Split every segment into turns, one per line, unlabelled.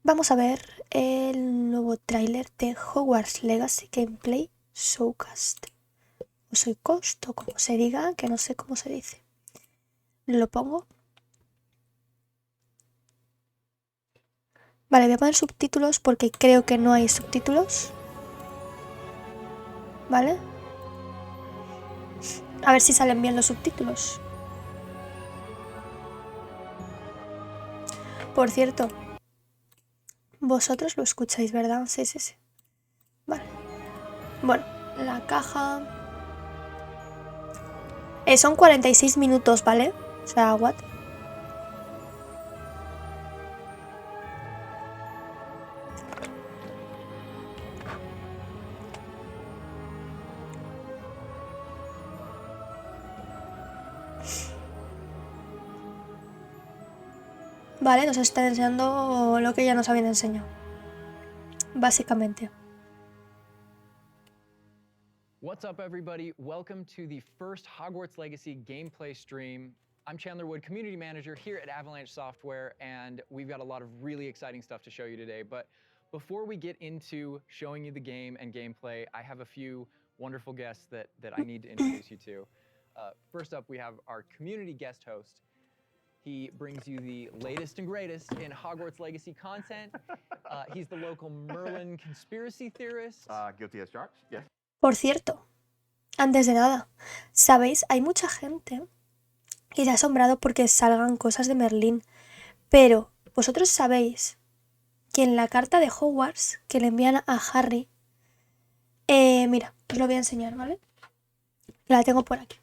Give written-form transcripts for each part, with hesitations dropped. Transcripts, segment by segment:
Vamos a ver el nuevo tráiler de Hogwarts Legacy Gameplay Showcast. O soy costo, como se diga, que no sé cómo se dice. Lo pongo. Vale, voy a poner subtítulos porque creo que no hay subtítulos. ¿Vale? A ver si salen bien los subtítulos. Por cierto, vosotros lo escucháis, ¿verdad? Sí, sí, sí. Vale. Bueno, la caja... son 46 minutos, ¿vale? O sea, what? Vale, nos está enseñando lo que ya nos habían enseñado. Básicamente.
What's up, everybody? Welcome to the first Hogwarts Legacy gameplay stream. I'm Chandler Wood, Community Manager here at Avalanche Software, and we've got a lot of really exciting stuff to show you today. But before we get into showing you the game and gameplay, I have a few wonderful guests that I need to introduce you to. First up, we have our community guest host. He brings you the latest and greatest in Hogwarts Legacy content. He's the local Merlin conspiracy theorist.
Guilty as charged, yes.
Por cierto, antes de nada, ¿sabéis? Hay mucha gente que se ha asombrado porque salgan cosas de Merlín. Pero, ¿vosotros sabéis que en la carta de Hogwarts que le envían a Harry... mira, os lo voy a enseñar, ¿vale? La tengo por aquí.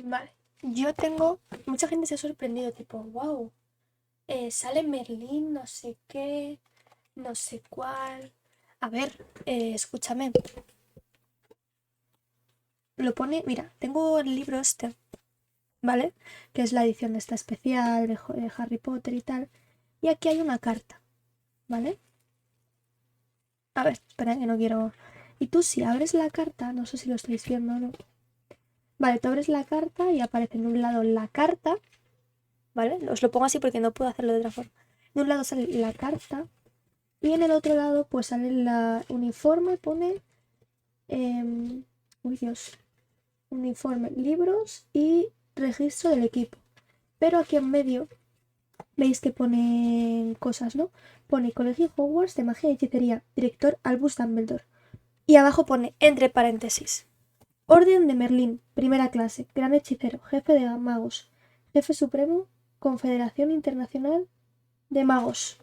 Vale, yo tengo... Mucha gente se ha sorprendido, tipo, wow, sale Merlín, no sé qué, no sé cuál... A ver, escúchame. Lo pone... Mira, tengo el libro este, ¿vale? Que es la edición esta especial de Harry Potter y tal. Y aquí hay una carta, ¿vale? A ver, espera, que no quiero... Y tú si abres la carta, no sé si lo estáis viendo o no. Vale, tú abres la carta y aparece en un lado la carta, ¿vale? Os lo pongo así porque no puedo hacerlo de otra forma. De un lado sale la carta y en el otro lado pues sale la uniforme, pone... uy, Dios. Uniforme, libros y registro del equipo. Pero aquí en medio veis que pone cosas, ¿no? Pone Colegio Hogwarts de Magia y Hechicería, director Albus Dumbledore. Y abajo pone, entre paréntesis, Orden de Merlín, primera clase, gran hechicero, jefe de magos, jefe supremo, Confederación Internacional de Magos.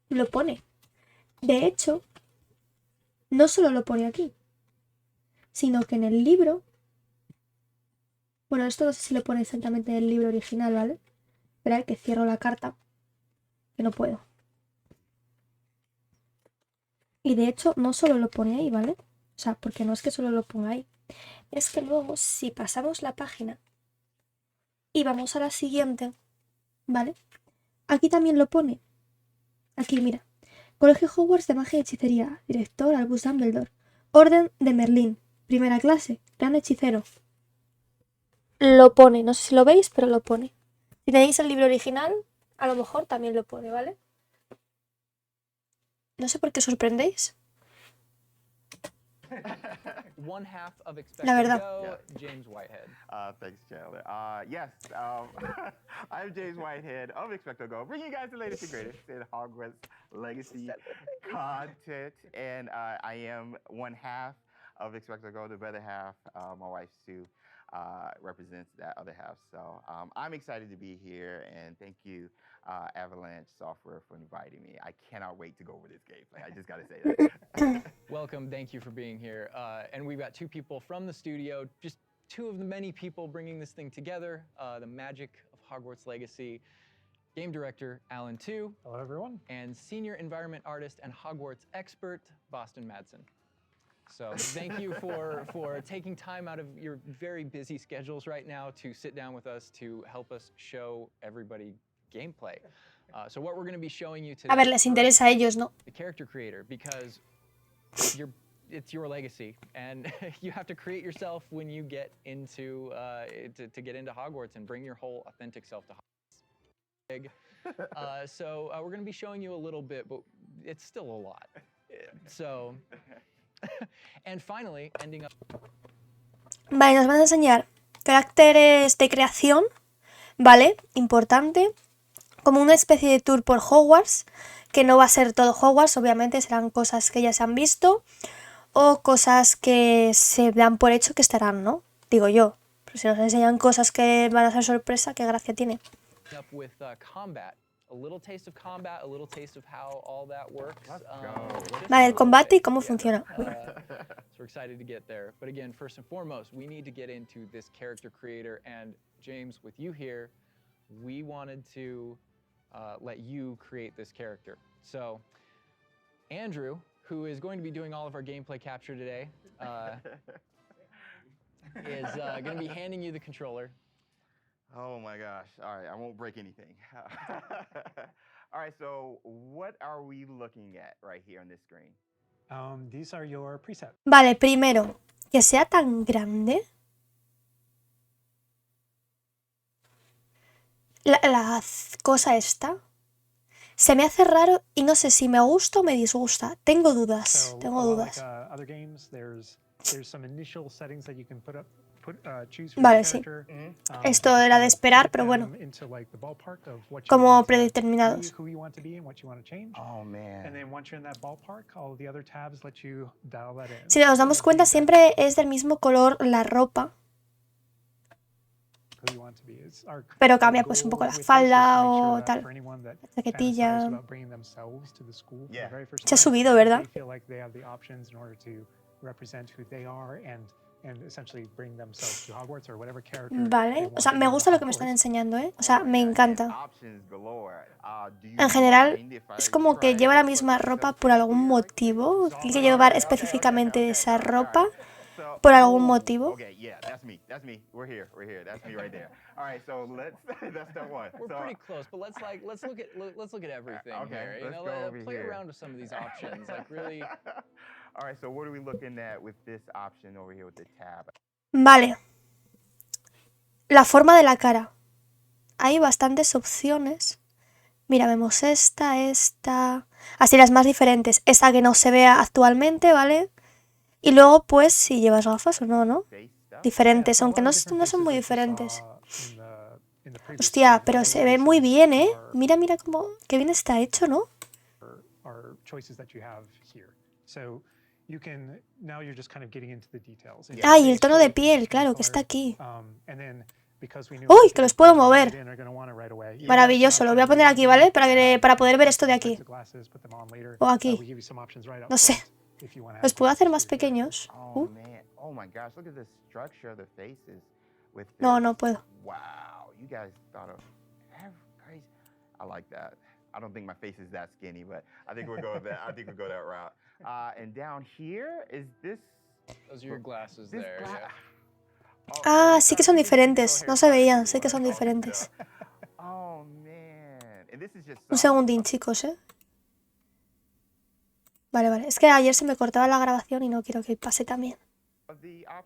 Lo pone. De hecho, no solo lo pone aquí, sino que en el libro... Bueno, esto no sé si lo pone exactamente en el libro original, ¿vale? Esperad que cierro la carta, que no puedo. Y de hecho, no solo lo pone ahí, ¿vale? O sea, porque no es que solo lo ponga ahí. Es que luego, si pasamos la página y vamos a la siguiente, ¿vale? Aquí también lo pone. Aquí, mira. Colegio Hogwarts de Magia y Hechicería. Director Albus Dumbledore. Orden de Merlín. Primera clase. Gran hechicero. Lo pone. No sé si lo veis, pero lo pone. Si tenéis el libro original, a lo mejor también lo pone, ¿vale? No sé por qué sorprendéis.
One half of
La verdad.
Go, James Whitehead.
Thanks, Chandler. Yes, I'm James Whitehead of Expecto Go, bringing you guys the latest and greatest in Hogwarts Legacy content. And I am one half of Expecto Go, the other half, my wife Sue, represents that other half. So I'm excited to be here, and thank you, Avalanche Software, for inviting me. I cannot wait to go over this gameplay. I just got to say that.
Welcome, thank you for being here. And we've got two people from the studio, just two of the many people bringing this thing together, the magic of Hogwarts Legacy. Game director, Alan Tu.
Hello, everyone.
And senior environment artist and Hogwarts expert, Boston Madsen. So thank you for taking time out of your very busy schedules right now to sit down with us to help us show everybody gameplay. So what we're going to be showing you today...
A ver, les interesa a ellos, ¿no?
The character creator, because it's your legacy, and you have to create yourself when you get into to get into Hogwarts and bring your whole authentic self to Hogwarts. So we're going to be showing you a little bit, but it's still a lot. So, and finally, ending up.
Vale, nos van a enseñar caracteres de creación, ¿vale? Importante. Como una especie de tour por Hogwarts, que no va a ser todo Hogwarts, obviamente serán cosas que ya se han visto o cosas que se dan por hecho que estarán, ¿no? Digo yo. Pero si nos enseñan cosas que van a ser sorpresa, ¿qué gracia tiene?
Up with combat, a little taste of combat, a little taste of how all that works.
Vale, el combate y cómo funciona.
So we're excited to get there. But again, first and foremost, we need to get into this character creator. And James, with you here, we wanted to let you create this character. So Andrew, who is going to be doing all of our gameplay capture today, is going to be handing you the controller.
Oh my gosh. All right, I won't break anything. All right, so what are we looking at right here on this screen?
These are your presets.
Vale, primero, que sea tan grande. La cosa esta se me hace raro y no sé si me gusta o me disgusta. Tengo dudas, tengo dudas.
Other games, there's some initial settings that you can choose.
Vale, sí. Esto era de esperar, pero bueno. Como predeterminados.
Oh man.
Si nos damos cuenta, siempre es del mismo color la ropa. Pero cambia pues un poco la falda o tal. La chaquetilla. Se ha subido, ¿verdad? Vale, o sea, me gusta lo que me están enseñando, ¿eh? O sea, me encanta. En general, es como que lleva la misma ropa por algún motivo. Tiene que llevar específicamente esa ropa por algún motivo.
Okay, yeah, that's me. That's me. We're here. That's me right there. All right, so that's step one.
We're pretty close, but let's look at everything here. You know, play around with some of these options, like really.
All right, so what are we looking at with this option over here with the tab?
Vale. La forma de la cara. Hay bastantes opciones. Mira, vemos esta. Así las más diferentes. Esta que no se vea actualmente, ¿vale? Y luego, pues, si llevas gafas o no, ¿no? Diferentes, aunque no son muy diferentes. Hostia, pero se ve muy bien, ¿eh? Mira cómo... Qué bien está hecho, ¿no? Ah, y el tono de piel, claro, que está aquí. ¡Uy, que los puedo mover! Maravilloso, lo voy a poner aquí, ¿vale? Para poder ver esto de aquí. O aquí. No sé. ¿Los puedo hacer más pequeños? No, no puedo.
Wow, you guys thought of crazy. I like that. I don't think my face is that skinny, but I think we'll go that route. And down here is this.
Those are your glasses there.
Ah, sí que son diferentes. No se veían, sé que son diferentes.
Oh man. And this is just
Un segundín, chicos, ¿eh? Vale. Es que ayer se me cortaba la grabación y no quiero que pase también.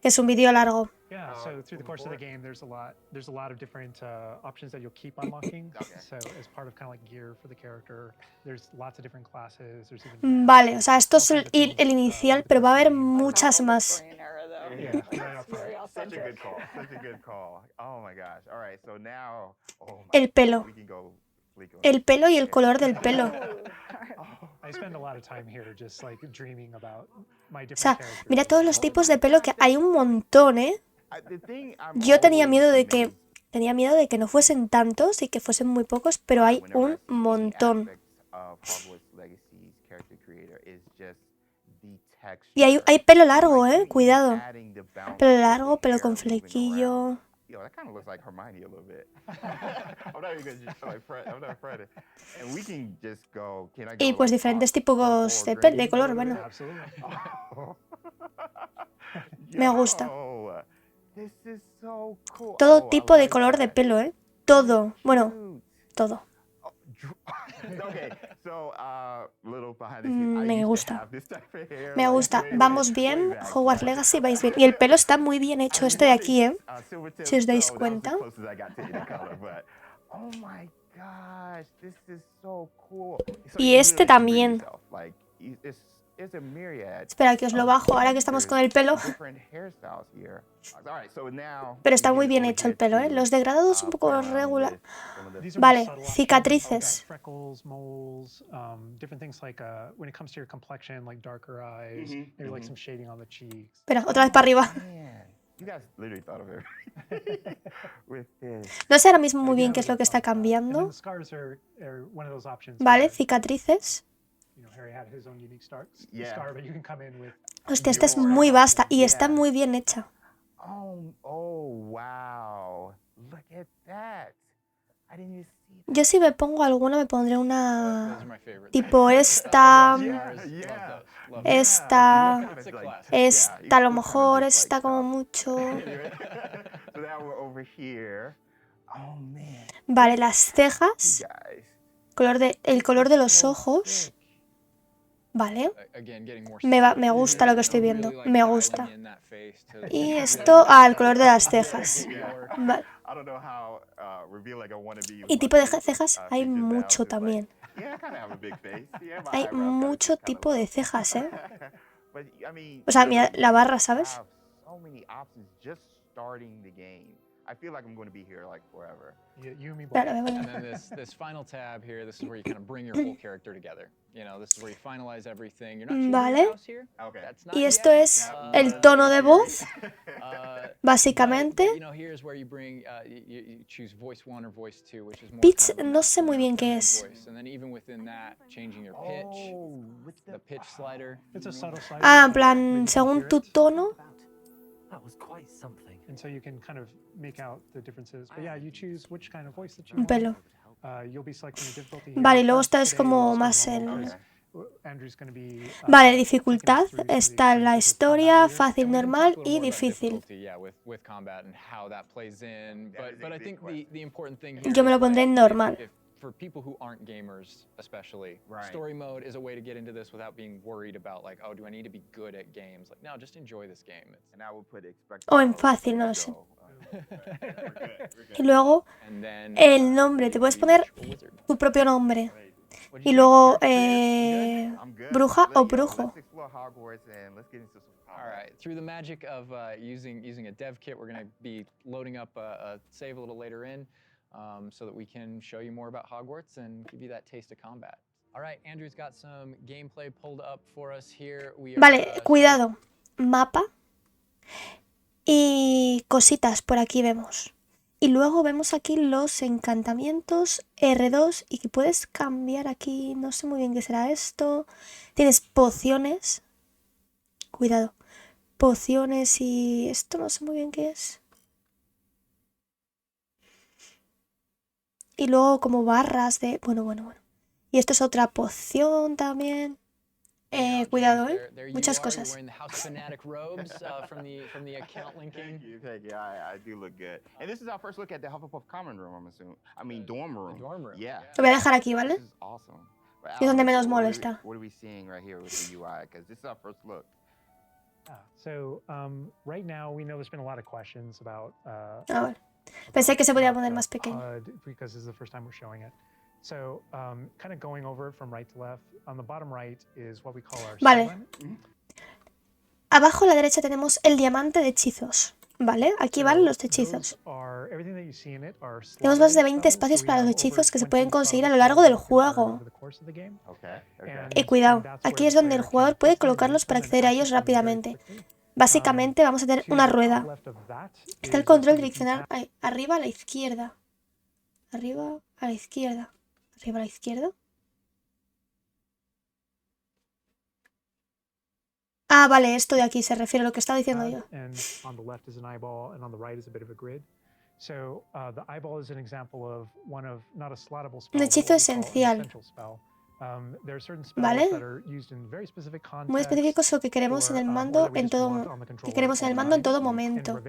Que es un vídeo largo.
Yeah, so through the course of the game, there's a lot of different options that you'll keep unlocking. So as part of kind of like gear for the character, there's lots of different classes.
Vale, o sea, esto es el inicial, pero va a haber muchas más. El pelo. El pelo y el color del pelo. O sea, mira todos los tipos de pelo que hay un montón, ¿eh? Yo tenía miedo de que no fuesen tantos y que fuesen muy pocos, pero hay un montón. Y hay pelo largo, cuidado. Pelo largo, pelo con flequillo. Y pues diferentes tipos de color, bueno. Me gusta. Todo tipo de color de pelo, Todo. Bueno, todo. Me gusta. Me gusta. Vamos bien. Hogwarts Legacy, vais bien. Y el pelo está muy bien hecho este de aquí, ¿eh? Si os dais cuenta. Y este también. Espera, que os lo bajo ahora que estamos con el pelo. Pero está muy bien hecho el pelo, ¿eh? Los degradados un poco regular. Vale, cicatrices.
Freckles, moles, different things like when it comes to your complexion, like darker eyes, maybe like some shading on the cheeks.
Espera, otra vez para arriba. No sé ahora mismo muy bien qué es lo que está cambiando. Vale, cicatrices. Hostia, esta es muy vasta y está muy bien hecha. Yo si me pongo alguna me pondré una tipo esta, a lo mejor esta como mucho. Vale, las cejas, el color de los ojos. Vale, me gusta lo que estoy viendo, me gusta. Y esto, el color de las cejas. Vale. Y tipo de cejas hay mucho también. Hay mucho tipo de cejas, ¿eh? O sea, mira la barra, ¿sabes? Claro,
And then this final tab here, this is where you kind of bring your whole character together. You know, this is where you finalize everything. You're not choosing
Vale.
your house here. That's not
Y esto
yet.
es el tono de voz, básicamente.
You know, here's where you bring you choose voice 1 or voice 2, which is more
Pitch,
kind of a
no sé muy bien qué
natural
es.
voice. And then even within that, changing your pitch, the pitch slider.
It's a subtle slider.
En plan, según tu tono.
That was quite something.
And so you can kind of make out the differences. But yeah, you choose which kind of voice that you
Un
want.
pelo.
You'll be selecting the difficulty here.
Vale, y luego esta es
Today
como
we'll
más
start
el...
normal, because Andrew's gonna be,
Vale, dificultad.
taking us through
Está
the
la
experiences of
historia,
combat here.
fácil,
And we can
normal
talk a little
y
more about
difícil.
difficulty, yeah, with combat and how that plays in. But I think the important thing here
Yo me lo
is,
pondré en normal.
for people who aren't gamers, especially, story mode is a way to get into this without being worried about like, oh, do I need to be good at games? Like, no, just enjoy this game.
O en fácil, no lo sé. Y luego el nombre, te puedes poner tu propio nombre. Y luego bruja o brujo.
All right, through the magic of using a dev kit, we're going to be loading up a save a little later in so that we can show you more about Hogwarts and give you that taste of combat. All right, Andrew's got some gameplay pulled up for us here.
Vale, cuidado. Mapa. Y cositas por aquí vemos. Y luego vemos aquí los encantamientos R2 y que puedes cambiar aquí, no sé muy bien qué será esto. Tienes pociones. Cuidado. Pociones y esto no sé muy bien qué es. Y luego como barras de... Bueno. Y esto es otra poción también. Cuidado, muchas cosas.
Wearing the House Fanatic robes from the account linking.
Thank you. I do look good. And this is our first look at the Hufflepuff common room, I'm assuming. I mean, dorm room.
Dorm room.
Yeah.
Lo voy a dejar aquí, ¿vale?
This is awesome.
Y es donde menos molesta.
What are we seeing right here with the UI? Because this is our first look.
So right now we know there's been a lot of questions about.
Vale. Pensé que se podía poner más pequeño.
Because this is the first time we're showing it. So, kind of going over it from right to left, on the bottom right is what we call our
Vale.
limit.
Abajo a la derecha tenemos el diamante de hechizos. Vale, aquí van los hechizos. Tenemos más de 20 espacios para los hechizos que se pueden conseguir a lo largo del juego. Y cuidado, aquí es donde el jugador puede colocarlos para acceder a ellos rápidamente. Básicamente vamos a tener una rueda. Está el control direccional arriba a la izquierda. Arriba a la izquierda. Arriba a la izquierda. Ah, vale, esto de aquí se refiere a lo que estaba diciendo yo. Un hechizo esencial. ¿Vale? Muy específicos lo que queremos en el mando en todo momento.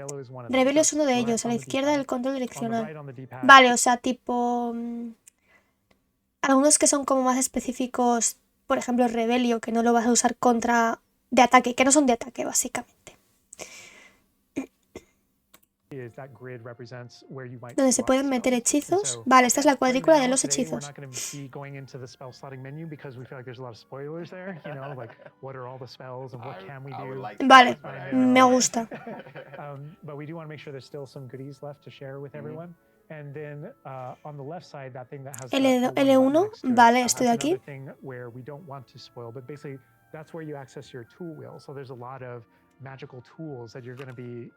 Revelio es uno de ellos, a la izquierda del control direccional. Vale, o sea, tipo... Algunos que son como más específicos, por ejemplo, Rebelio, que no lo vas a usar contra de ataque, que no son de ataque, básicamente.
Is that grid represents where you might
Donde se
slot
pueden meter
spells.
hechizos.
So,
Vale, esta es la
right
cuadrícula de
now,
los
today, we're
hechizos.
not going to be going into the spell slotting menu because we feel like there's a lot of spoilers there. You know, like what are all the spells and what can we
I would
do?
like to
Vale,
know, but I
me
know.
gusta.
But we do want to make sure there's still some goodies left to share with everyone. And then on the left side, that thing that has the
L1,
button next to it,
vale, esto de
that's
aquí.
another thing where we don't want to spoil, but basically that's where you access your tool wheel. So there's a lot of magical tools that you're going to be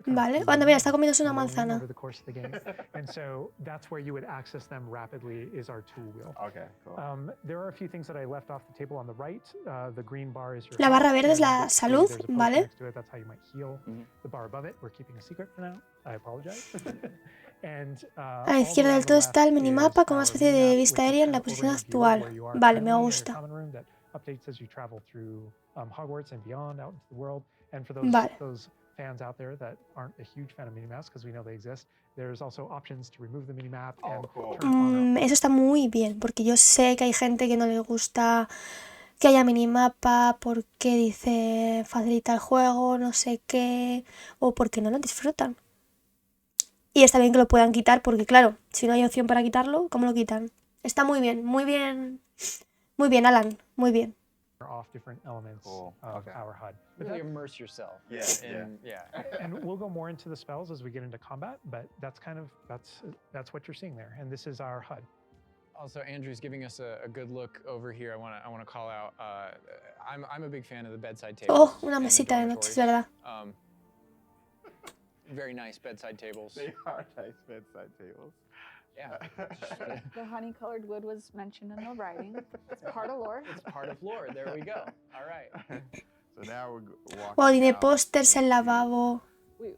Vale, anda, mira, está comiéndose una
learning
manzana.
over the course of the game. And so that's where you would access them rapidly is our tool wheel.
Okay, cool.
There are a few things that I left off the table on the right. The green bar is your
La barra
health,
verde es
and
la
basically
salud,
there's a potion
vale.
next to it. That's how you might heal. The bar above it, we're keeping a secret for now. I apologize. And,
A la izquierda del todo está el minimapa con una especie de vista aérea en la posición actual. Vale, me gusta.
Updates as you travel through Hogwarts and beyond out into the world. And for
Vale.
those fans out there that aren't a huge fan of minimaps, because we know they exist, there's also options to remove the minimap and
Cool.
turn on.
Eso está muy bien, porque yo sé que hay gente que no le gusta que haya minimapa porque dice facilita el juego, no sé qué, o porque no lo disfrutan. Y está bien que lo puedan quitar porque, claro, si no hay opción para quitarlo, ¿cómo lo quitan? Está muy bien, muy bien. Muy bien, Alan, muy bien.
Off different elements
Cool.
of
Okay.
our HUD. But
Really
that-
immerse yourself.
Yeah,
in, yeah.
and we'll go more into the spells as we get into combat, but that's kind of that's what you're seeing there. And this is our HUD.
Also, Andrew's giving us a good look over here. I want to call out. I'm a big fan of the bedside tables.
Oh, una
and the
mesita de noche, es
dormitories.
verdad.
Very nice bedside tables.
They are nice bedside tables.
Yeah,
The honey-colored wood was mentioned in the writing. It's part of lore.
it's part of lore. There we go. All right.
So now we're walking
Wow, tiene
out
pósters, el
into-
lavabo.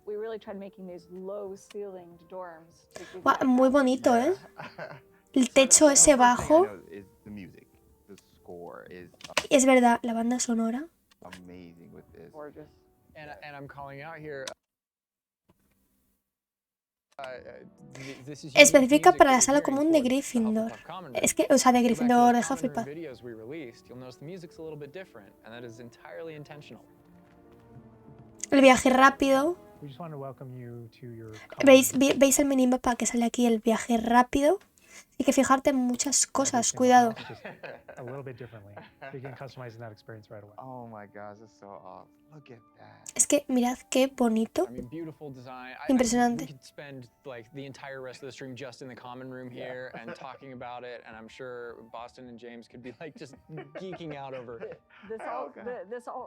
We really tried making these low-ceilinged dorms. To give
Guau,
you
muy
that
bonito, ¿eh?
Yeah.
El techo ese
The first thing I
bajo.
know is the music. The score is
Es verdad, la banda sonora.
amazing with this.
gorgeous.
And I'm calling out here. This is
Específica
unique
para la
music
sala
that we're
común de
hearing for the
Gryffindor.
Hufflepuff Common Room.
Es que, o sea, de
Go back to
Gryffindor,
those
de
Common Room
Hufflepuff.
videos we released, you'll notice the music's a little bit different, and that is entirely intentional.
El viaje rápido.
We just want to welcome you to your
¿Veis el minimapa que sale aquí? El viaje rápido. Hay que fijarte en muchas cosas, cuidado.
a little bit differently. Begin customizing that experience right away.
Oh my gosh, that's so awesome. Look at that.
Es que mirad qué bonito.
I mean, beautiful design.
Impresionante.
We could spend like the entire rest of the stream just in the common room here and talking about it, and I'm sure Boston and James could be like just geeking out over.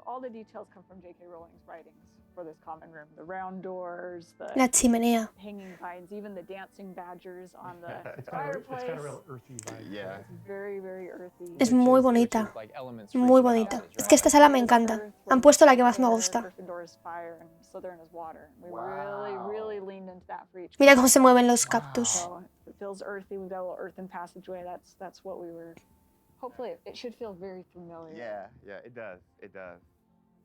All the details come from J.K. Rowling's writings for this common room. The round doors,
La
the
chimenea.
hanging vines, even the dancing badgers on the
It's
fireplace.
got a real earthy vibe.
Yeah.
It's very, very earthy.
Es muy bonita.
Like elements for
Muy
each of the
bonita.
houses,
Es que esta
right?
sala me encanta. Han puesto la que más me gusta.
Gryffindor is fire and Slytherin is water. We
Wow.
really leaned into that for each.
Mira cómo se mueven los cactus.
So it feels earthy. We've got a little earthen passageway. That's what we were. Hopefully, it should feel very familiar.
Yeah, it does. It does.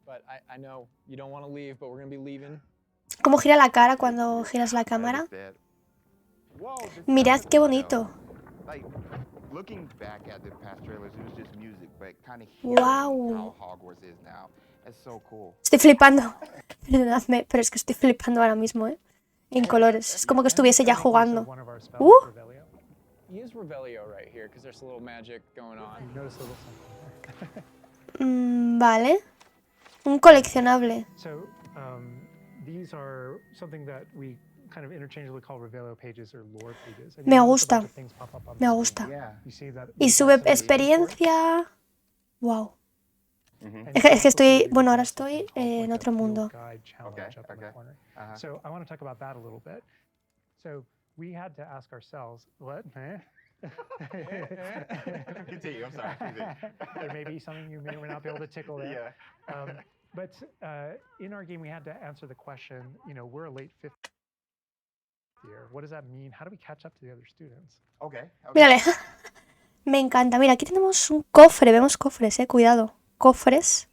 But I know you don't want to leave, but we're gonna be leaving.
Cómo gira la cara cuando giras la cámara.
Whoa, this
Mirad
sounds
qué
good,
bonito.
though. Like, looking back at the past trailers, it was just music, but kind of
Wow.
how Hogwarts is now. It's so cool.
Estoy flipando. Perdonadme, pero es que estoy flipando ahora mismo, ¿eh? En colores. Es como que estuviese ya jugando.
One of our spells,
Uh.
Revelio.
Use Revelio right here because there's a little magic going on.
You notice a little something there.
Vale. Un coleccionable.
So these are something that we kind of interchangeably call Revelio pages or lore pages. And
Me
you notice a
gusta.
bunch of things pop up on
Me
the
gusta.
screen.
Yeah.
You see that
Y
we've
sube
got some
experiencia. Wow.
Mhm.
And
Es que
you also
estoy-
see
bueno, ahora
there's something
estoy,
called
en
like a
otro
field
mundo.
guide challenge
Okay,
up in the
okay.
corner.
Uh-huh.
So I want to talk about that a little bit. So we had to ask ourselves, what?
Continue, I'm sorry. Continue.
There may be something you may or may not be able to tickle there.
Yeah.
But in our game, we had to answer the question, you know, we're a late fifth year. What does that mean? How do we catch up to the other students?
Okay.
Mírale. Me encanta. Mira, aquí tenemos un cofre. Vemos cofres, cuidado. Cofres.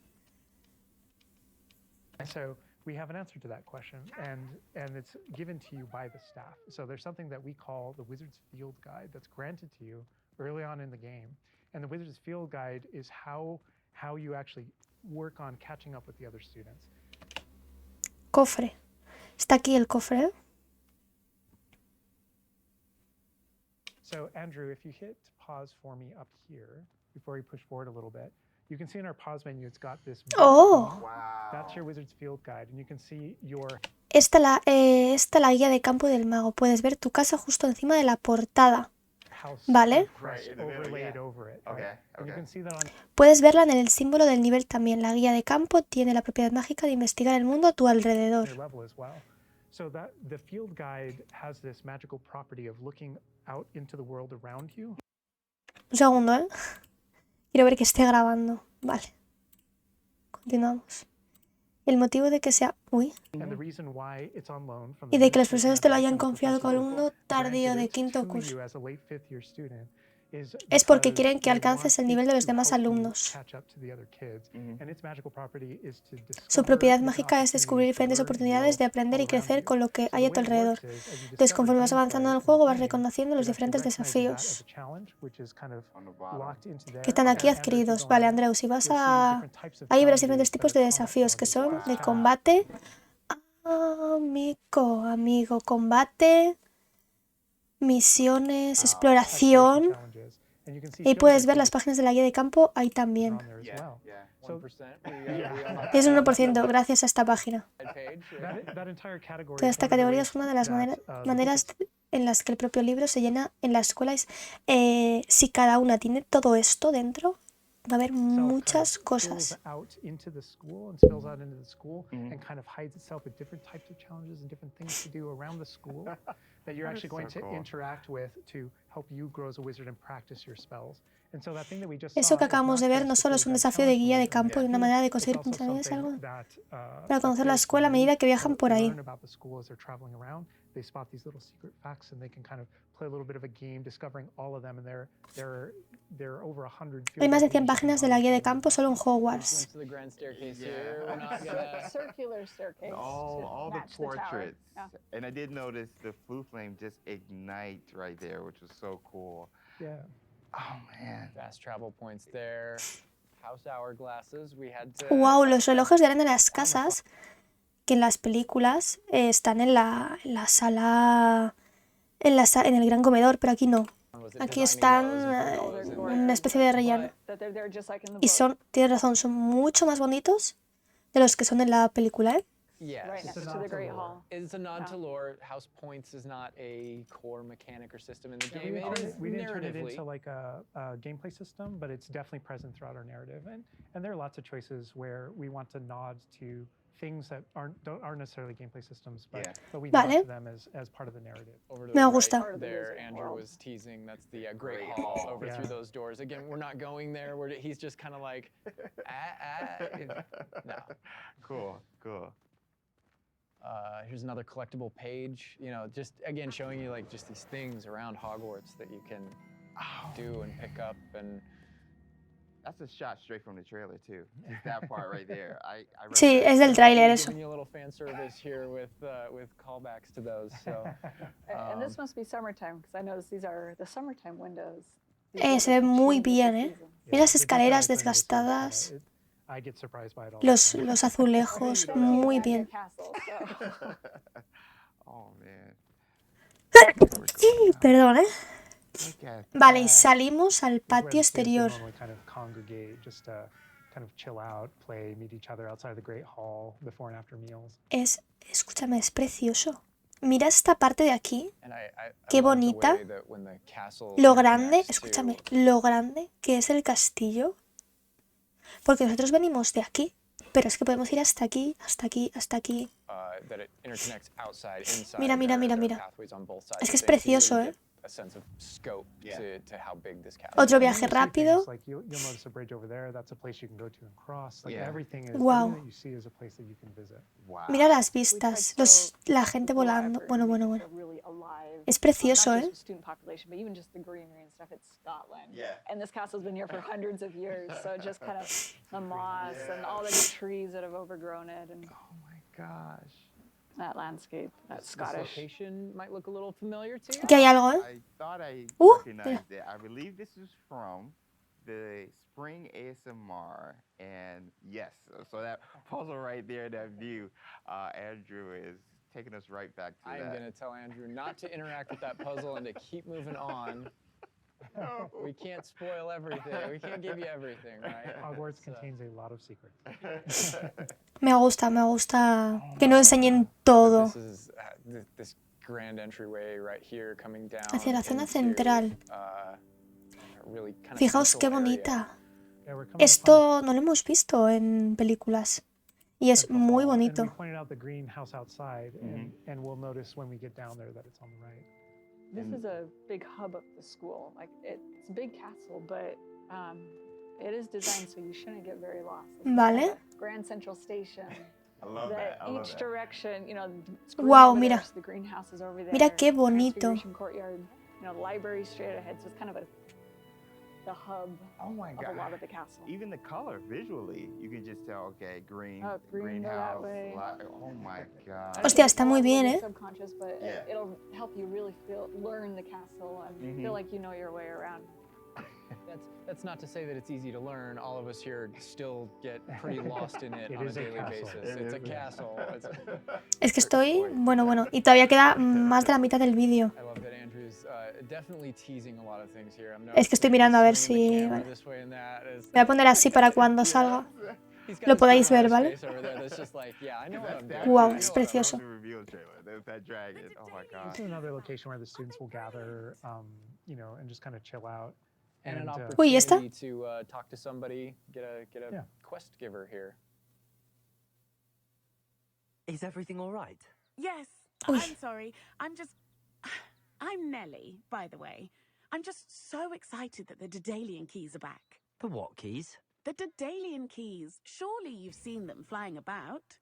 So we have an answer to that question, and it's given to you by the staff. So there's something that we call the Wizard's Field Guide that's granted to you early on in the game. And the Wizard's Field Guide is how you actually work on catching up with the other students.
Cofre. Está aquí el cofre, ¿eh?
So Andrew, if you hit pause for me up here, before you push forward a little bit, you can see in our pause menu, it's got this.
Oh.
Wow.
That's your Wizard's Field Guide, and you can see your
Esta la guía de campo del mago. Puedes ver tu casa justo encima de la portada.
house
Vale.
crest
Right in the middle,
overlaid
yeah.
over it.
Okay,
Right? And you
okay.
can see that on
Puedes verla en el símbolo del nivel también. La guía de campo tiene la propiedad mágica de investigar el mundo a tu alrededor.
your level as well. So that the field guide has this magical property of looking out into the world around you.
Un segundo, ¿eh? Quiero ver que esté grabando. Vale. Continuamos. El motivo de que sea... Uy.
And the reason why it's on loan from
Y
the
de que los
Ministry of
profesores te lo
Magic
hayan
and the
confiado como
professors
alumno tardío
granted
de
it
quinto
to
curso.
you as a late fifth year student
Es porque
because
quieren que
they
alcances el
want
nivel de
it
los
to
demás
help you
alumnos.
catch up to the other kids. And its magical property is to
Su
discover
propiedad
different
mágica es descubrir
opportunities to
diferentes
learn and
oportunidades de
grow
aprender y
all around
crecer
you.
con lo que
So
hay
the
a tu
way it
alrededor.
works is, as you
Entonces,
discover
conforme vas
gameplay
avanzando en el
in the
juego, vas
game,
reconociendo los
it actually
diferentes
recognizes that
desafíos
as a challenge, which is kind of
On the bottom.
locked into there.
que están aquí
And Andrew, if you
adquiridos.
go
Vale,
on,
Andreu, si vas
you'll see
a...
different types of
Ahí verás
challenges
diferentes
that
tipos
are
de
combat
desafíos que
challenges.
son
There's
de
challenges.
combate... amigo, combate, misiones, exploración.
Challenges. And you can see
Y
field
puedes
guides
ver
are
las páginas de la guía de campo ahí también.
on there as
Yeah,
well.
yeah.
So
1%.
Y es un 1% gracias a esta página.
that entire category
Toda
is
esta
one of the
categoría
ways
es una de las
that, the
maneras
book
en las que el propio libro se llena en la escuela. Si cada una tiene todo esto dentro, va a haber
itself kind of
muchas
spills
cosas.
out into the school and spills out into the school and kind of hides itself with different types of challenges and different things to do around the school that you're
That
actually
is
going
so
to
cool.
interact with to help you grow as a wizard and practice your spells. And so that thing that we just
Eso
saw
que
is
acabamos de
not
ver no
just a
solo es un
field guide
desafío de
challenge
guía
for
de
wizards
campo y una
and
manera de
it's
conseguir
also
puntuaciones,
something
algo
that,
para conocer la
players
escuela a
can
medida
use
que viajan
to
por ahí.
learn about the school as they're traveling around. They spot these little secret facts and they can kind of play a little bit of a game discovering all of them, and there are over 100
Hay
field
más de
guide
100
pages
páginas de la
on
guía de
the
campo solo en Hogwarts.
Glimpse of the grand staircase
Yeah.
here. We're not gonna...
Circular staircase.
All
to
the
match the tower.
portraits.
Yeah.
And I did notice the blue flame just ignite right there, which was so cool.
Yeah.
Oh man.
Fast travel points there. House hourglasses. We had to...
Wow, los relojes de arena de las casas que en las películas están en la sala, en el gran comedor, pero aquí no. Aquí están una especie de relleno.
That they're there just like in the
Y
book.
tienes razón, son mucho más bonitos de los que son en la película, ¿eh?
Yes.
Right next to the Great Hall.
It's a nod to
Yeah.
lore. House points is not a core mechanic or system in the
Yeah,
game. It is
we didn't turn it
narratively.
into like a gameplay system, but it's definitely present throughout our narrative. And there are lots of choices where we want to nod to things that aren't necessarily gameplay systems,
Yeah.
but we
Vale.
nod to them as part of the narrative.
Over to
Me
the
gusta.
right there, Andrew was teasing. That's the Great Hall over
Yeah.
through those doors. Again, we're not going there. He's just kind of like, no.
Cool, cool.
Here's another collectible page. You know, just again showing you like just these things around Hogwarts that you can do and pick up. And
That's a shot straight from the trailer too. Just that part right there. I
Sí, es del tráiler eso.
giving you a little fan service here with callbacks to those. So
And this must be summertime because I noticed these are the summertime windows.
Se ve muy bien, ¿eh? Mira las escaleras desgastadas,
I get surprised by it all.
los azulejos, muy bien.
Oh man.
Perdón, ¿eh?
Look at
Vale, y
that.
salimos al
This is where
patio
the students would
exterior.
normally kind of congregate, just to kind of chill out, play, meet each other outside the Great Hall before and after meals.
Escúchame, es precioso. Mira esta parte de aquí,
and I
Qué
love the
bonita.
way that when the castle
lo grande,
connects to-
escúchame, lo grande que es el castillo. Porque nosotros venimos de aquí, pero es que podemos ir hasta aquí, hasta aquí, hasta aquí.
that it interconnects outside, inside.
Mira, mira,
There
mira,
are
mira.
pathways on both sides
Es que
of
es
things, so you
precioso,
really
¿eh?
get a sense of scope
Yeah.
to how big this castle
Otro
is.
viaje
And you'll see
rápido.
things Like you'll notice a bridge over there. That's a place you can go to and cross. Like
Yeah.
everything is.
Wow.
Everything that you see is a place that you can visit.
Wow.
Mira las vistas, la gente volando. Bueno, bueno, bueno. Es precioso, ¿eh?
Student population, but even just the greenery and stuff. It's Scotland.
Yeah.
And this castle's been here for hundreds of years, so just kind of the moss and all the trees that have overgrown it. And
Oh my gosh.
That landscape, that
This
Scottish.
location might look a little familiar to you.
Aquí hay algo, ¿eh?
I thought I
Espera.
recognized it. I believe this is from the Spring ASMR, and yes, so that puzzle right there, that view, Andrew is taking us right back to
I am going to tell Andrew not to interact with that puzzle and to keep moving on.
No.
We can't spoil everything. We can't give you everything, right?
Hogwarts
It's,
contains a lot of secrets.
Me gusta que no enseñen todo.
This is this grand entryway right here coming down
Hacia la zona
into,
central.
a really kind of
Fijaos qué
central area.
bonita.
Yeah, we're coming upon
Esto no lo hemos visto en películas. Y es
central
muy
hall, and
bonito.
we pointed out the greenhouse outside, and we'll notice when we get down there that it's on the right.
This is a big hub of the school. Like it's a big castle, but it is designed so you shouldn't get very lost. It's
Vale.
like a Grand Central Station.
I love
That
that. I love
each
that.
direction, you know,
Wow,
over
mira.
there, so the greenhouse is over there.
Mira qué bonito.
Transfiguration Courtyard, you know, the library straight ahead. So it's kind of the hub
Oh my
of a
God.
lot of the castle.
Even the color visually, you can just tell, okay, green,
Oh, green, go that
greenhouse.
way.
Oh my God.
I
Hostia,
think
está
a lot
muy
of it
bien,
is
¿eh?
Subconscious, but
Yeah.
it'll help you really learn the castle and feel like you know your way around.
That's not to say that it's easy to learn. All of us here still get pretty lost in it
It
on a
is a
daily
castle.
basis. It's a castle.
Es que estoy... Bueno. Y todavía queda más de la mitad del vídeo.
I love that Andrew's definitely teasing a lot of things here. I'm
Es que estoy
noticing
mirando a ver
swinging the
si-
camera
vale.
this way and that.
Voy a poner así para cuando salga.
He's got
Lo
his
podéis
camera
ver,
on
¿vale?
his face over there that's just like, yeah, I know what I'm
That-
doing.
Wow,
I
es
know,
precioso.
I love the reveal trailer. There's that dragon. Oh my God.
This is another location where the students will gather, you know, and just kind of chill out.
And an
And,
Uy, ¿esta?
opportunity to talk to somebody, get a
Yeah.
quest giver here.
Is everything all right?
Yes.
Uy.
I'm sorry. I'm Nellie, by the way. I'm just so excited that the Daedalian keys are back.
The what keys?
The Daedalian keys. Surely you've seen them flying about.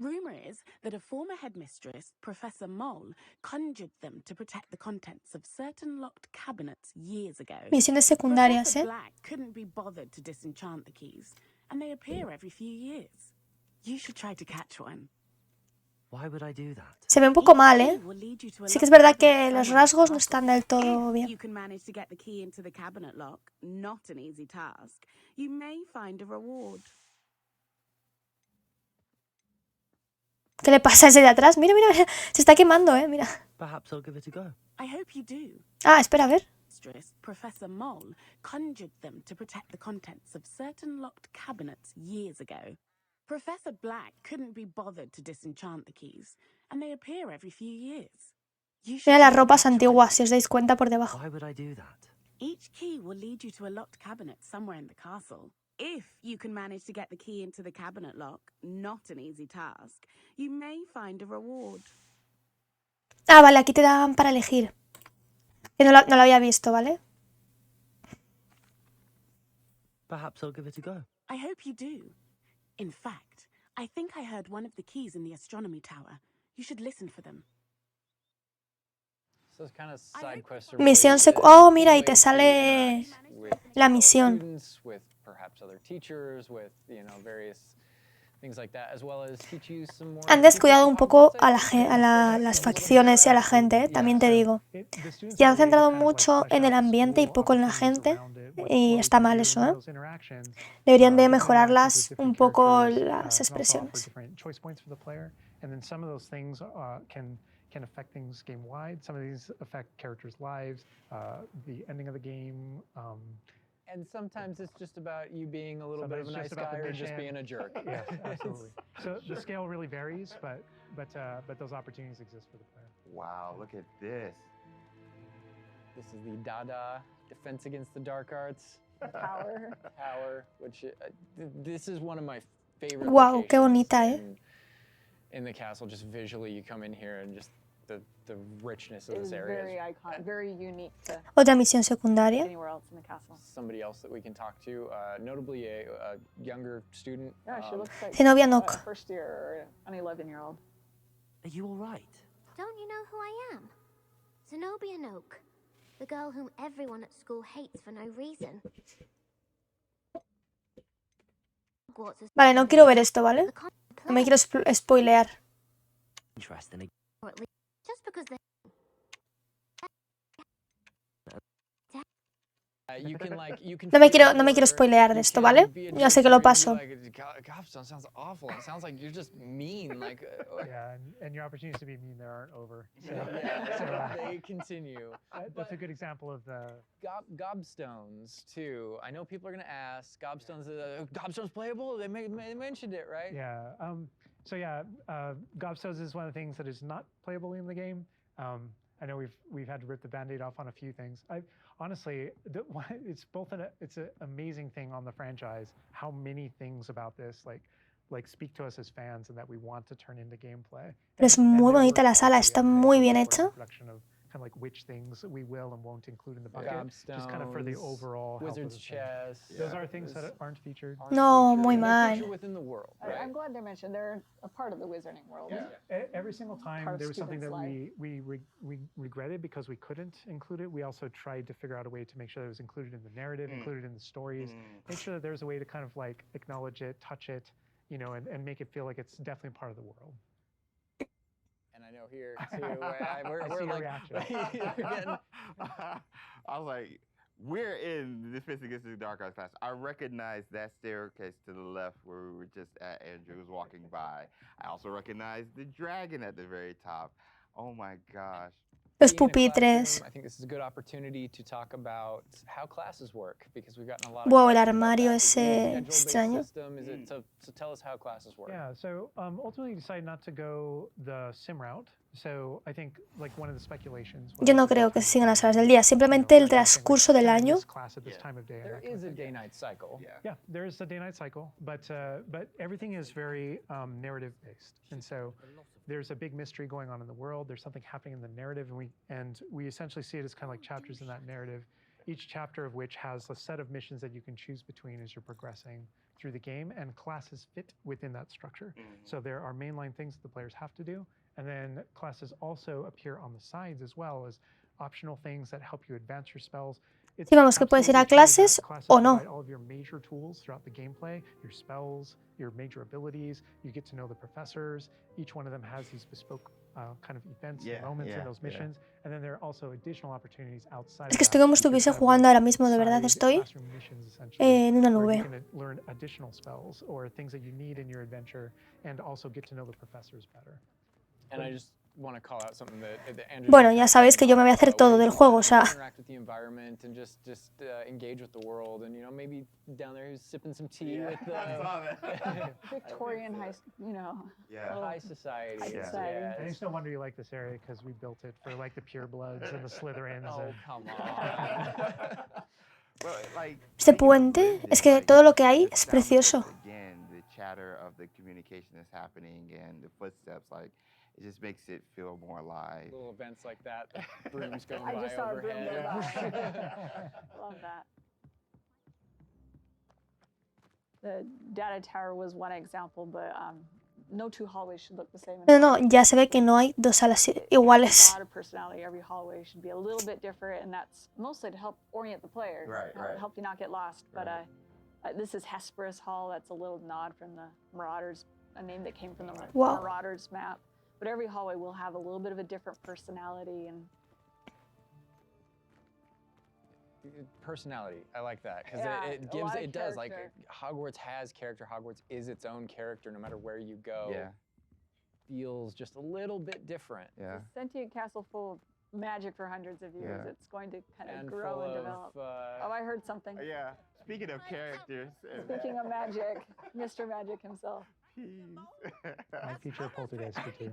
Rumor is that a former headmistress, Professor Moll, conjured them to protect the contents of certain locked cabinets years ago.
Misiones secundarias,
Professor
¿eh?
Black couldn't be bothered to disenchant the keys, and they appear every few years. You should try to catch one.
Why would I do that?
Se ve un poco mal, ¿eh? Sí que es verdad que los rasgos no están del todo
If
bien.
you can manage to get the key into the cabinet lock, not an easy task, you may find a reward.
¿Qué le pasa a ese de atrás? Mira, mira, mira. Se está quemando, ¿eh? Mira.
Perhaps I'll give it a go.
I hope you do.
Ah, espera, a ver.
Mistress, Professor Moll, conjured them to protect the contents of certain locked cabinets years ago. Professor Black couldn't be bothered to disenchant the keys, and they appear every few years. You should
Mira las
try to
ropas
catch one.
antiguas, si os dais cuenta por debajo.
Why would I do that?
Each key will lead you to a locked cabinet somewhere in the castle. If you can manage to get the key into the cabinet lock, not an easy task, you may find a reward.
Ah, vale, aquí te dan para elegir. Que no lo había visto, ¿vale?
Perhaps I'll give it a go.
I hope you do. In fact, I think I heard one of the keys in the astronomy tower. You should listen for them.
So it's kind of
I
side
hope
quests.
you
are
Misión
really
secu-
good
oh, mira, y
way
te
to
sale
interact with
la
fellow
misión.
students, with perhaps other teachers, with, you know, various things like that, as well as teach you some more.
Han descuidado un poco a las facciones y a la gente, ¿eh? También te digo. Se han centrado mucho en el ambiente y poco en la gente, y está mal eso, ¿eh? Deberían de mejorarlas un poco las expresiones.
And then some of those things can affect things game wide. Some of these affect characters' lives, the ending of the game.
And sometimes it's just about you being a little bit of a
Sometimes
nice
just about
guy
the
or just
mission.
being a jerk.
Yes, absolutely. So the scale really varies, but those opportunities exist for the player.
Wow, look at this.
This is the Dada Defense Against the Dark Arts
Power.
which this is one of my favorite.
Guau, qué
locations
bonita, ¿eh?
In the castle, just visually, you come in here and just the richness of
It
this
is
area
very
is
iconic, very unique to
Otra misión secundaria.
anywhere else in the castle.
somebody else that we can talk to, notably a younger student.
Yeah, she looks like
Zenobia
a
Nock.
first year or an 11-year-old.
Are you all right?
Don't you know who I am? Zenobia Nock, the girl whom everyone at school hates for no reason. Hogwarts is
Vale, no quiero ver esto, ¿vale?
the con-
No me quiero spoilear.
Interest in a
Or at least just because they
No me quiero spoilear de esto, ¿vale? Ya sé que lo paso.
Gobstone sounds awful. It sounds like you're just mean. Like,
Yeah, and your opportunities to be mean there aren't over. So,
they continue.
that's a good example of the
Gobstones too. I know people are gonna ask. Gobstones playable? They mentioned it, right?
Yeah. Gobstones is one of the things that is not playable in the game. I know we've had to rip the Band-Aid off on a few things. Honestly, it's an amazing thing on the franchise how many things about this like speak to us as fans and that we want to turn into gameplay.
Es muy bonita la sala, está muy bien hecha.
Kind of like which things we will and won't include in the bucket, just kind of for the
Gobstones,
overall health of
Wizard's
the thing.
chess.
Those are things that aren't featured.
No, muy mal.
Feature within the world, right?
I'm glad they're mentioned. They're a part of the wizarding world.
Every single time
Part of
there was something that
students'
we regretted because we couldn't include it. We also tried to figure out a way to make sure that it was included in the narrative, included in the stories, make sure that there's a way to kind of like acknowledge it, touch it, and make it feel like it's definitely part of the world.
And I know here too, we're
your
like,
reaction.
I was like, we're in Defense Against the Dark Arts class. I recognize that staircase to the left where we were just at. Andrew was walking by. I also recognize the dragon at the very top. Oh my gosh.
Los
being in a
pupitres.
classroom, I think this is a good opportunity to talk about how classes work because we've gotten a lot of
Wow, el
questions about
armario
that. Is it a
ese
schedule-based
extraño.
system? Is it so tell us how classes work.
Yeah, so ultimately decided not to go the sim route. So I think like one of the speculations.
Yo no creo que se sigan las horas del día, simplemente el transcurso del año.
There is a day-night cycle.
Yeah, there is a day-night cycle, but everything is very narrative-based, and so there's a big mystery going on in the world. There's something happening in the narrative, and we essentially see it as kind of like chapters in that narrative. Each chapter of which has a set of missions that you can choose between as you're progressing through the game, and classes fit within that structure. So there are mainline things that the players have to do, and then classes also appear on the sides as well as optional things that help you advance your spells.
Sí, vamos, que puedes ir a clases o no.
All of your major tools throughout the gameplay, your spells, your major abilities. You get to know the professors. Each one of them has these bespoke kind of events and moments in those missions. And then there are also additional opportunities outside.
Es que estoy como estuviese jugando ahora mismo, de verdad estoy en una nube.
You can learn additional spells or things that you need in your adventure and also get to know the professors better.
And I just want to call out something that Andrew.
Bueno, ya sabéis que yo me voy a hacer todo del juego, o sea.
Interact with the environment and just engage with the world, and maybe down there he's sipping some tea with the
Victorian high
society.
High society.
And it's no wonder you like this area because we built it for like the purebloods and the Slytherins.
Oh, come on.
Este puente, es que todo lo que hay es precioso.
The chatter of the communication that's happening and the footsteps, like it just makes it feel more alive.
Little events like that, brooms going
I
by
just saw a broom
overhead.
go by. Love that. The data tower was one example, but no two hallways should look the same.
No, ya se ve que no hay dos salas iguales.
A lot of personality. Every hallway should be a little bit different, and that's mostly to help orient the player, help you not get lost. But this is Hesperus Hall. That's a little nod from the Marauders, a name that came from the Marauders map. But every hallway will have a little bit of a different personality and
personality. I like that because it does like Hogwarts has character. Hogwarts is its own character no matter where you go.
Yeah.
Feels just a little bit different.
Yeah.
It's a sentient castle full of magic for hundreds of years.
Yeah.
It's going to kind of
And
grow and
full
develop.
of,
I heard something.
Yeah. Speaking of characters.
Speaking of magic, Mr. Magic himself.
I feature a poltergeist too.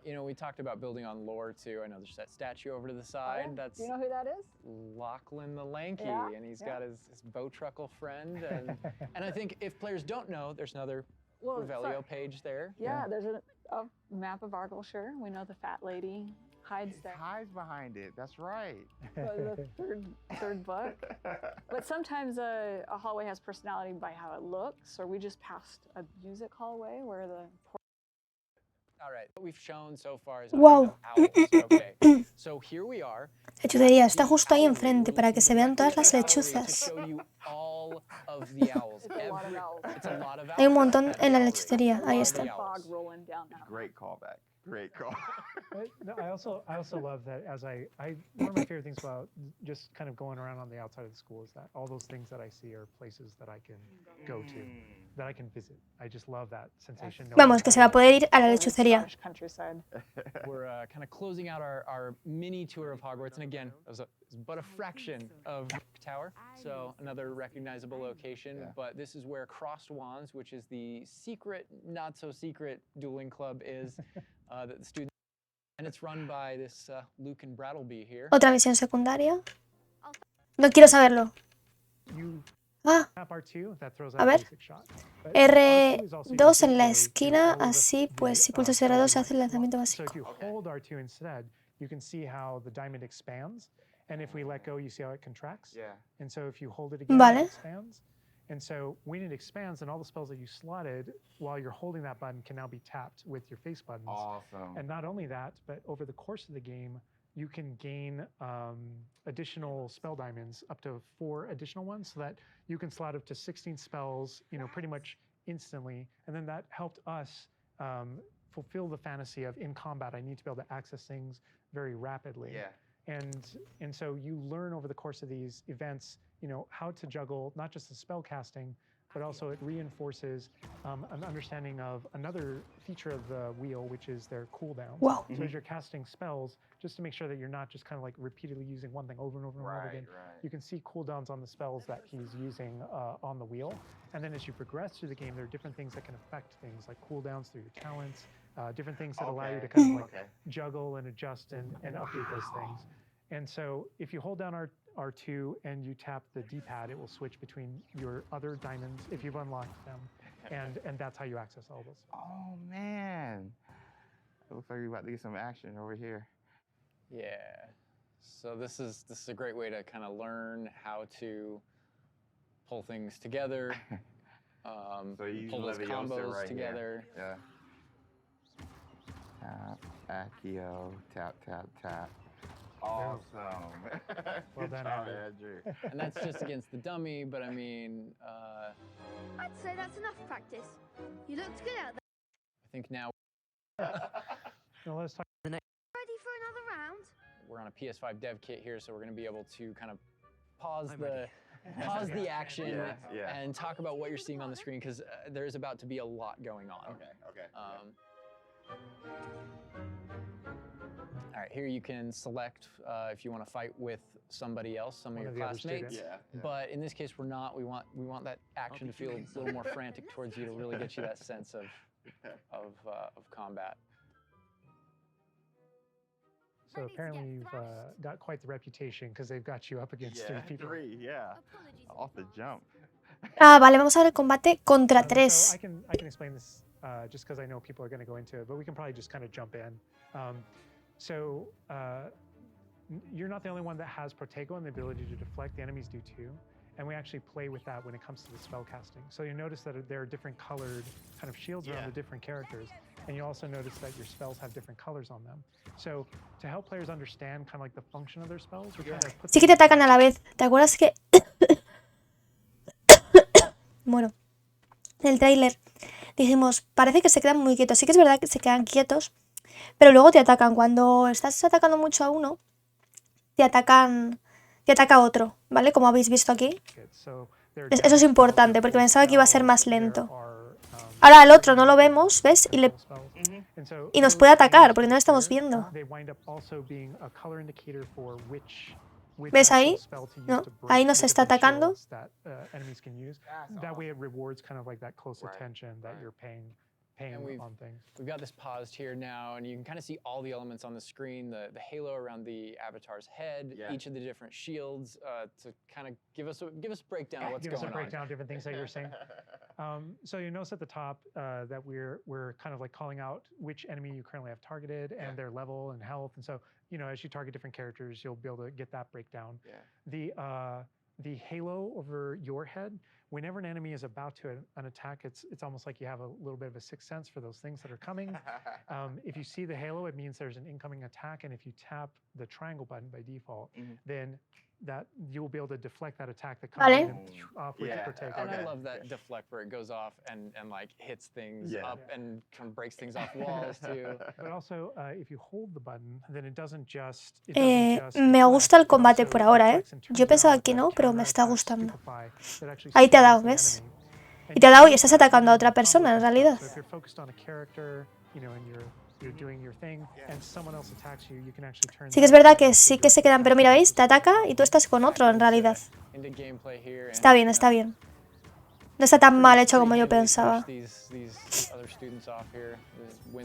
We talked about building on lore too. I know there's that statue over to the side. That's
Do you know who that is?
Lachlan the Lanky, and he's got his Bowtruckle friend. And I think if players don't know, there's another Revelio page there.
Yeah, there's a map of Argyllshire. We know the fat lady hides there.
Hides behind it. That's right.
The third book. But sometimes a hallway has personality by how it looks, or we just passed a music hallway where the.
All right, what we've shown so far is
Wow.
owls. Okay, so here we are.
Lechucería está justo ahí enfrente para que se vean todas las lechuzas. Hay un montón en la lechucería. Ahí está.
Great callback. Great call.
No, I also love that one of my favorite things about just kind of going around on the outside of the school is that all those things that I see are places that I can go to, that I can visit. I just love that sensation.
Vamos, que se va a poder ir a la lechucería.
Scottish countryside.
We're kind of closing out our mini tour of Hogwarts. And again, it was but a fraction of Tower, so another recognizable location.
Yeah.
But this is where Crossed Wands, which is the secret, not so secret dueling club, is that the students. And it's run by this Luke and Brattleby here.
Otra misión secundaria. No quiero saberlo. Ah,
Tap R2, that throws
a
out
ver.
basic shot. But R2 is also
R2 en
used
la
to
esquina,
all of
así
the,
pues si pulsas R2 se hace el lanzamiento
So
básico.
if you hold R2 instead, you can see how the diamond expands. And if we let go, you see how it contracts.
Yeah.
And so if you hold it again,
Vale.
it expands. And so when it expands, then all the spells that you slotted while you're holding that button can now be tapped with your face buttons.
Awesome.
And not only that, but over the course of the game, you can gain additional spell diamonds, up to 4 additional ones, so that you can slot up to 16 spells, pretty much instantly. And then that helped us fulfill the fantasy of in combat, I need to be able to access things very rapidly.
Yeah.
And so you learn over the course of these events, how to juggle not just the spell casting, but also it reinforces an understanding of another feature of the wheel, which is their cooldowns.
Wow.
So as you're casting spells, just to make sure that you're not just kind of like repeatedly using one thing over and over and over again, you can see cooldowns on the spells that he's using on the wheel. And then as you progress through the game, there are different things that can affect things like cooldowns through your talents, different things that allow you to kind of like juggle and adjust and update those things. And so if you hold down R2 and you tap the D-pad, it will switch between your other diamonds if you've unlocked them. And that's how you access all those.
Oh, man. It looks like we're about to get some action over here.
Yeah. So this is a great way to kind of learn how to pull things together,
So you
pull those
Leviosa
combos
right
together.
Here. Yeah. Tap, Accio, tap, tap, tap. Awesome.
Well
Good
done,
job,
Andrew.
Andrew.
And that's just against the dummy, but I mean,
I'd say that's enough practice. You looked good out there.
I think now
Now let's talk.
Ready for another round?
we're on a PS5 dev kit here, so we're going to be able to kind of pause
I'm
the action
Yeah.
and talk about what you're seeing on the screen, because there is about to be a lot going on.
Okay.
All right, here you can select if you want to fight with somebody else, some of your
of the other
classmates.
students.
Yeah.
But in this case, we're not. We want that action to feel a little more frantic towards you to really get you that sense of combat.
So apparently you've got quite the reputation because they've got you up against 3 people.
3, yeah. Off the jump.
Ah, vale, vamos a ver el combate contra
So
3.
I can explain this just because I know people are going to go into it, but we can probably just kind of jump in. So you're not the only one that has Protego and the ability to deflect. The enemies do too. And we actually play with that when it comes to the spell casting. So you notice that there are different colored kind of shields around the different characters. And you also notice that your spells have different colors on them. So to help players understand kind of like the function of their spells, we try to put
Sí que te atacan a la vez. ¿Te acuerdas que...? Bueno, en el tráiler dijimos, parece que se quedan muy quietos. Sí que es verdad que se quedan quietos, pero luego te atacan. Cuando estás atacando mucho a uno, te ataca otro, ¿vale? Como habéis visto aquí. Eso es importante, porque pensaba que iba a ser más lento. Ahora al otro no lo vemos, ¿ves? Y nos puede atacar, porque no lo estamos viendo. ¿Ves ahí? No, ahí nos está atacando.
And we've got this paused here now, and you can kind of see all the elements on the screen, the halo around the avatar's head, each of the different shields, to kind of give us a breakdown of what's going on.
Give us a breakdown of different things that you're seeing. So you notice at the top that we're kind of like calling out which enemy you currently have targeted and their level and health. And so, as you target different characters, you'll be able to get that breakdown. The halo over your head, whenever an enemy is about to an attack, it's almost like you have a little bit of a sixth sense for those things that are coming. If you see the halo, it means there's an incoming attack, and if you tap the triangle button by default, then that you will be able to deflect that attack that comes
Vale.
in and off with
Yeah.
your protect.
And I
Okay.
love that deflect where it goes off and like hits things
Yeah.
up and kind of breaks things off walls too.
But also, if you hold the button, then it doesn't just.
Me gusta el combate por ahora, ¿eh? Yo pensaba que no, pero me está gustando. Ahí te ha dado, ¿ves? Y te ha dado y estás atacando a otra persona, en realidad. Sí que es verdad que sí que se quedan, pero mira, ¿veis? Te ataca y tú estás con otro, en realidad. Está bien, está bien. No está tan mal hecho como yo pensaba.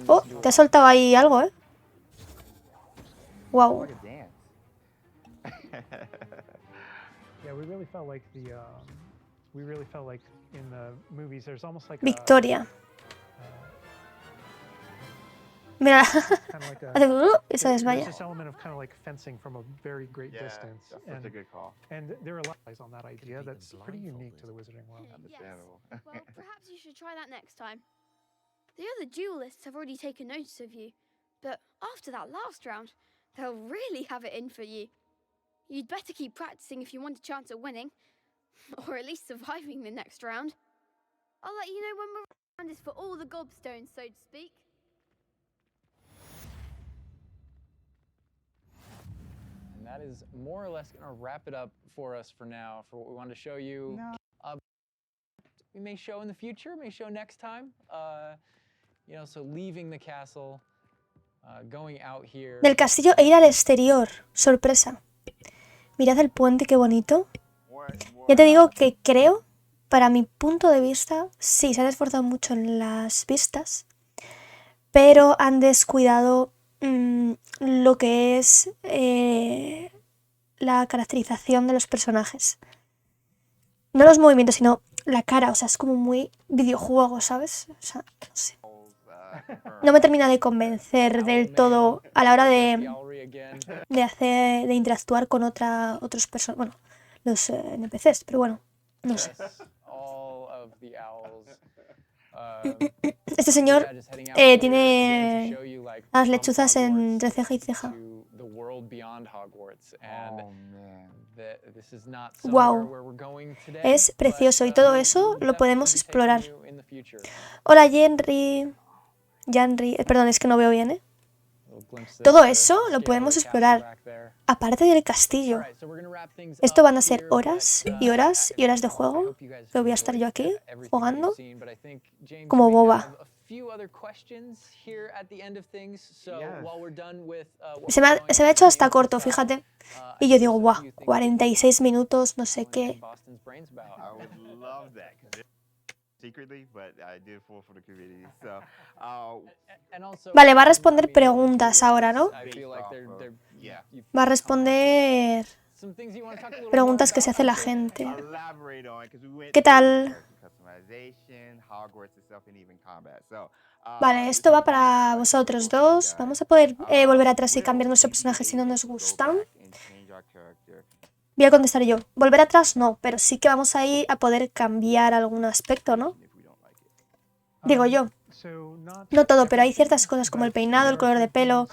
Oh, te ha soltado ahí algo, ¿eh? Wow.
Like a dance.
Yeah, we really felt like in the movies there's almost like
Victoria. Mira,
kind of like a
hace y se
there's
desmaya.
this element of kind of like fencing from a very great
Yeah,
distance,
that's such a good call.
and there are a lot of eyes on that idea that's pretty unique to the Wizarding world.
Understandable.
Well, perhaps you should try that next time. The other duelists have already taken notice of you, but after that last round, they'll really have it in for you. You'd better keep practicing if you want a chance at winning, or at least surviving the next round. I'll let you know when we're round is for all the gobstones, so to speak.
And that is more or less going to wrap it up for us for now, for what we wanted to show you.
No.
We may show in the future, may show next time. You know, so leaving the castle, going out here.
Del castillo e ir al exterior. Sorpresa. Mirad el puente, qué bonito. Ya te digo que creo, para mi punto de vista, sí, se han esforzado mucho en las vistas, pero han descuidado lo que es la caracterización de los personajes. No los movimientos, sino la cara, o sea, es como muy videojuego, ¿sabes? O sea, no sé. No me termina de convencer del todo a la hora de interactuar con otros personajes, bueno, los NPCs, pero bueno, no sé. Este señor tiene las lechuzas entre ceja y ceja. Wow, es precioso y todo eso lo podemos explorar. Hola Janri, perdón, es que no veo bien, ¿eh? Todo eso lo podemos explorar, aparte del castillo. Esto van a ser horas y horas y horas de juego, que voy a estar yo aquí jugando como boba. Se me ha hecho hasta corto, fíjate. Y yo digo, guau, 46 minutos, no sé qué. Vale, va a responder preguntas ahora, ¿no? Va a responder preguntas que se hace la gente. ¿Qué tal? Vale, esto va para vosotros dos. Vamos a poder volver atrás y cambiar nuestro personaje si no nos gustan. Voy a contestar yo. Volver atrás no, pero sí que vamos a ir a poder cambiar algún aspecto, ¿no? Digo yo. No todo, pero hay ciertas cosas como el peinado, el color de pelo.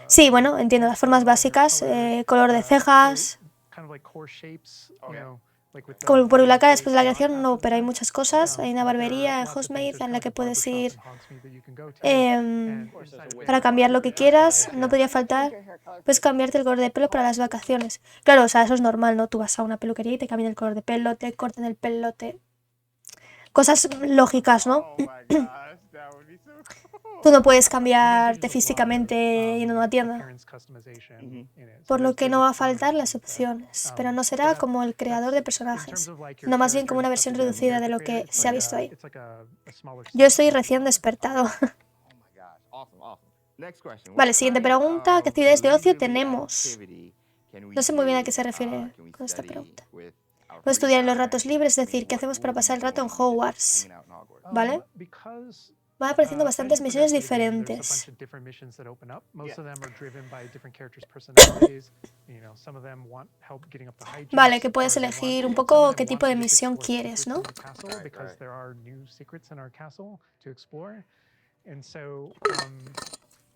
Sí, bueno, entiendo las formas básicas, color de cejas. Como por la cara después de la creación, no, pero hay muchas cosas. Hay una barbería, Housemaid, en la que puedes ir para cambiar lo que quieras. No podría faltar. Puedes cambiarte el color de pelo para las vacaciones. Claro, o sea, eso es normal, ¿no? Tú vas a una peluquería y te cambian el color de pelo, te cortan el pelo, cosas lógicas, ¿no? Tú no puedes cambiarte físicamente yendo a una tienda. Por lo que no va a faltar las opciones, pero no será como el creador de personajes, no más bien como una versión reducida de lo que se ha visto ahí. Yo estoy recién despertado. Vale, siguiente pregunta. ¿Qué actividades de ocio tenemos? No sé muy bien a qué se refiere con esta pregunta. Puedo estudiar en los ratos libres, es decir, ¿qué hacemos para pasar el rato en Hogwarts? ¿Vale? Van apareciendo bastantes misiones diferentes. Vale, que puedes elegir un poco qué tipo de misión quieres, ¿no?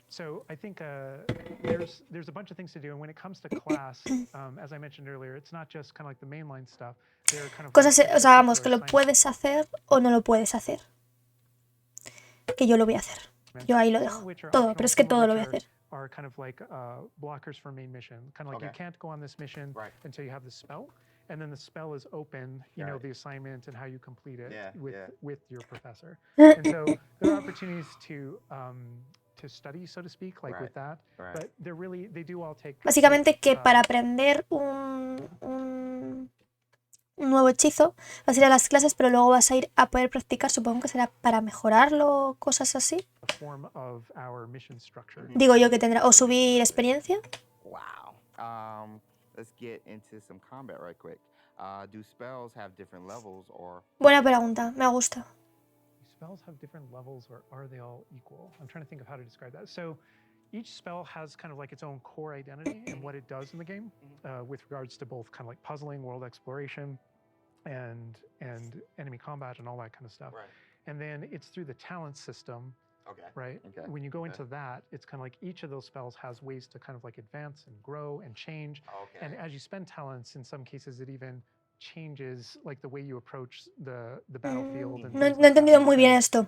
So I think there's a bunch of things to do, and when it comes to class, as I mentioned earlier, it's not just kind of like the mainline stuff. There are kind of
Cosas,
like
o sea, vamos, que lo
particular
puedes hacer o no lo puedes hacer. Que yo lo voy a hacer. Yo ahí lo dejo. Todo, pero es que todo lo voy a hacer.
Are kind of like blockers for main mission. Kind of like you can't go on this mission until you have the spell, and then the spell is open. You know the assignment and how you complete it with your professor. And so there are opportunities to study, so to speak, like with that. But they do all take.
Básicamente que para aprender un nuevo hechizo vas a ir a las clases, pero luego vas a ir a poder practicar. Supongo que será para mejorarlo, cosas así. Digo yo que tendrá. O subir experiencia.
Wow. Let's get into some combat right quick. Do spells have different levels or?
Buena pregunta, me gusta.
Spells have different levels, or are they all equal? I'm trying to think of how to describe that. So each spell has kind of like its own core identity and what it does in the game, with regards to both kind of like puzzling, world exploration, and enemy combat and all that kind of stuff. And then it's through the talent system, right? When you go into that, it's kind of like each of those spells has ways to kind of like advance and grow and change. And as you spend talents, in some cases it even changes like the way you approach the battlefield. And
No he entendido muy bien esto.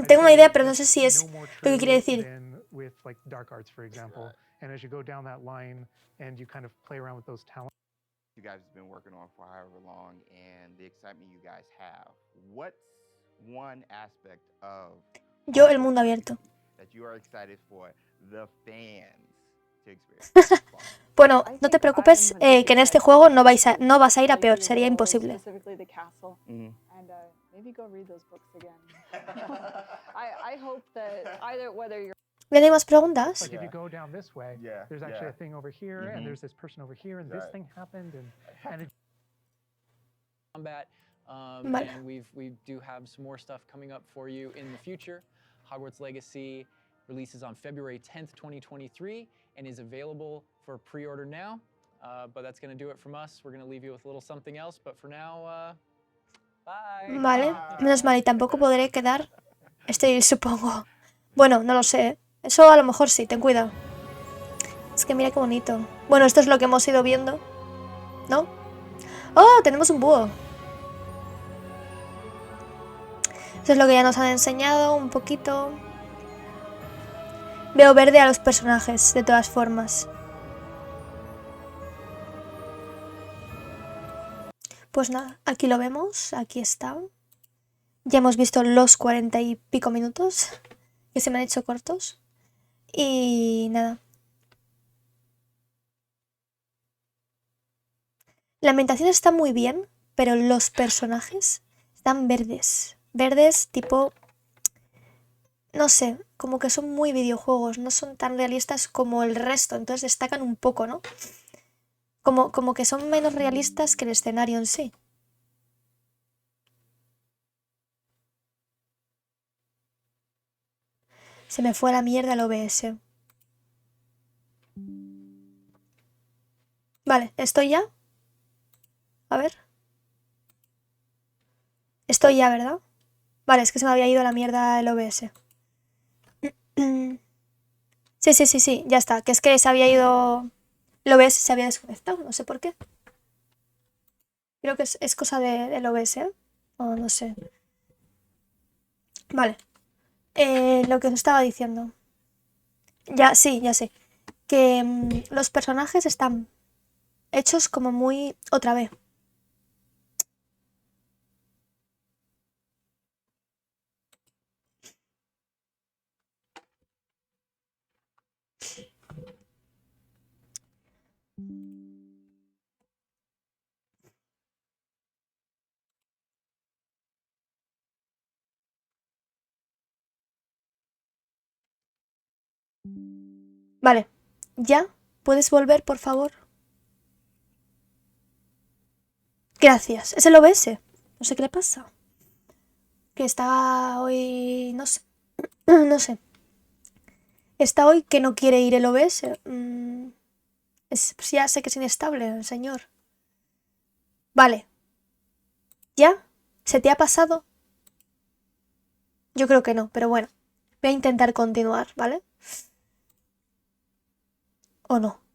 Tengo una idea, pero no sé si es lo que quiere decir.
With like dark arts, for example, and as you go down that line and you kind of play around with those talents.
You guys have been working on for however long, and the excitement you guys have. What's one aspect of
Yo el mundo abierto.
that you are excited for the fans to experience?
Bueno, no te preocupes, que en este juego no vas a ir a peor, sería imposible. ¿Vienen más preguntas?
Like if you go down this way, there's actually a thing over here, and there's this person over here, and this thing happened, and it...
Combat, and we do have some more stuff coming up for you in the future. Hogwarts Legacy releases on February 10th, 2023, and is available for pre-order now. But that's going to do it from us. We're going to leave you with a little something else, but for now, bye.
Vale, menos mal, y tampoco podré quedar. Supongo. Bueno, no lo sé. Eso a lo mejor sí, ten cuidado. Es que mira qué bonito. Bueno, esto es lo que hemos ido viendo, ¿no? ¡Oh! Tenemos un búho. Eso es lo que ya nos han enseñado un poquito. Veo verde a los personajes, de todas formas. Pues nada, aquí lo vemos, aquí está. Ya hemos visto los 40 y pico minutos, que se me han hecho cortos. Y nada. La ambientación está muy bien, pero los personajes están verdes. Verdes tipo... No sé, como que son muy videojuegos, no son tan realistas como el resto, entonces destacan un poco, ¿no? Como que son menos realistas que el escenario en sí. Se me fue a la mierda el OBS. Vale, ¿estoy ya? A ver. Estoy ya, ¿verdad? Vale, es que se me había ido a la mierda el OBS. Sí, ya está. Que es que se había ido... El OBS se había desconectado, no sé por qué. Creo que es cosa del OBS, ¿eh? O no sé. Vale. Lo que os estaba diciendo. Ya sé. Que los personajes están hechos como muy... Otra vez. Vale. ¿Ya? ¿Puedes volver, por favor? Gracias. ¿Es el OBS? No sé qué le pasa. Que está hoy... No sé. No sé. Está hoy que no quiere ir el OBS. Pues ya sé que es inestable, señor. Vale. ¿Ya? ¿Se te ha pasado? Yo creo que no, pero bueno. Voy a intentar continuar, ¿vale? ¿O no?